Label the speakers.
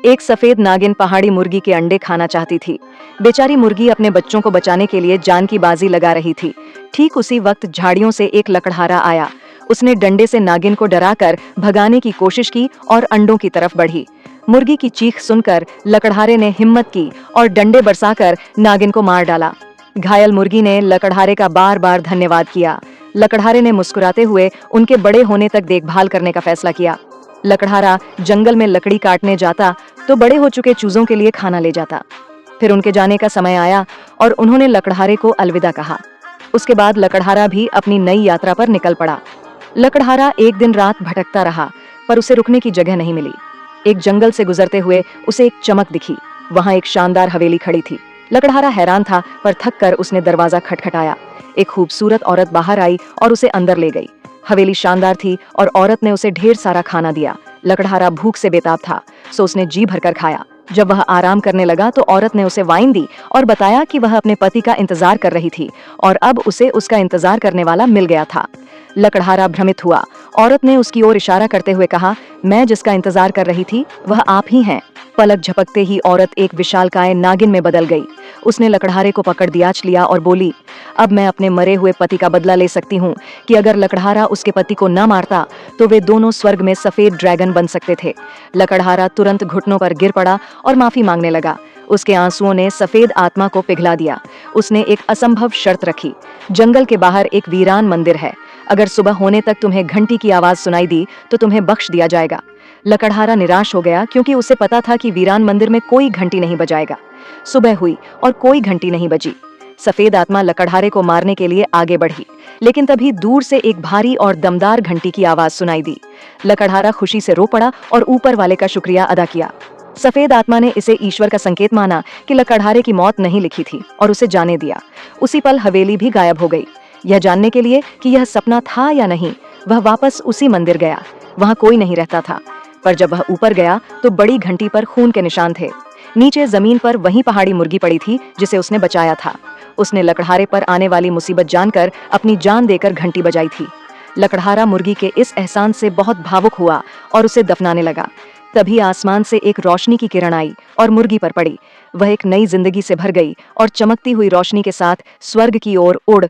Speaker 1: एक सफेद नागिन पहाड़ी मुर्गी के अंडे खाना चाहती थी। बेचारी मुर्गी अपने बच्चों को बचाने के लिए जान की बाजी लगा रही थी। ठीक उसी वक्त झाड़ियों से एक लकड़हारा आया। उसने डंडे से नागिन को डराकर भगाने की कोशिश की और अंडों की तरफ बढ़ी। मुर्गी की चीख सुनकर लकड़हारे ने हिम्मत की और डंडे बरसाकर नागिन को मार डाला। घायल मुर्गी ने लकड़हारे का बार बार धन्यवाद किया। लकड़हारे ने मुस्कुराते हुए उनके बड़े होने तक देखभाल करने का फैसला किया। लकड़हारा जंगल में लकड़ी काटने जाता तो बड़े हो चुके चूजों के लिए खाना ले जाता। फिर उनके जाने का समय आया और उन्होंने लकड़हारे को अलविदा कहा। उसके बाद लकड़हारा भी अपनी नई यात्रा पर निकल पड़ा। लकड़हारा एक दिन रात भटकता रहा, पर उसे रुकने की जगह नहीं मिली। एक जंगल से गुजरते हुए उसे एक चमक दिखी। वहां एक शानदार हवेली खड़ी थी। लकड़हारा हैरान था, पर थक कर उसने दरवाजा खटखटाया। एक खूबसूरत औरत बाहर आई और उसे अंदर ले गई। हवेली शानदार थी और औरत ने उसे ढेर सारा खाना दिया। लकड़हारा भूख से बेताब था, सो उसने जी भरकर खाया। जब वह आराम करने लगा तो औरत ने उसे वाइन दी और बताया कि वह अपने पति का इंतजार कर रही थी और अब उसे उसका इंतजार करने वाला मिल गया था। लकड़हारा भ्रमित हुआ। औरत ने उसकी ओर इशारा करते हुए कहा, मैं जिसका इंतजार कर रही थी वह आप ही हैं। पलक झपकते ही औरत एक विशालकाय नागिन में बदल गई। उसने लकड़हारे को पकड़ दियाच लिया और बोली, अब मैं अपने मरे हुए पति का बदला ले सकती हूँ कि अगर लकड़हारा उसके पति को न मारता तो वे दोनों स्वर्ग में सफेद ड्रैगन बन सकते थे। लकड़हारा तुरंत घुटनों पर गिर पड़ा और माफी मांगने लगा। उसके आंसुओं ने सफेद आत्मा को पिघला दिया। उसने एक असंभव शर्त रखी। जंगल के बाहर एक वीरान मंदिर है। अगर सुबह होने तक तुम्हें घंटी की आवाज सुनाई दी तो तुम्हें बख्श दिया जाएगा। लकड़हारा निराश हो गया, क्योंकि उसे पता था कि वीरान मंदिर में कोई घंटी नहीं बजाएगा। सुबह हुई और कोई घंटी नहीं बजी। सफेद आत्मा लकड़हारे को मारने के लिए आगे बढ़ी, लेकिन तभी दूर से एक भारी और दमदार घंटी की आवाज सुनाई दी। लकड़हारा खुशी से रो पड़ा और ऊपर वाले का शुक्रिया अदा किया। सफेद आत्मा ने इसे ईश्वर का संकेत माना कि लकड़हारे की मौत नहीं लिखी थी और उसे जाने दिया। उसी पल हवेली भी गायब हो गई। यह जानने के लिए कि यह सपना था या नहीं, वह वापस उसी मंदिर गया। वहां कोई नहीं रहता था, पर जब वह ऊपर गया तो बड़ी घंटी पर खून के निशान थे। नीचे जमीन पर वही पहाड़ी मुर्गी पड़ी थी जिसे उसने बचाया था। उसने लकड़हारे पर आने वाली मुसीबत जानकर अपनी जान देकर घंटी बजाई थी। लकड़हारा मुर्गी के इस एहसान से बहुत भावुक हुआ और उसे दफनाने लगा। तभी आसमान से एक रोशनी की किरण आई और मुर्गी पर पड़ी। वह एक नई जिंदगी से भर गई और चमकती हुई रोशनी के साथ स्वर्ग की ओर उड़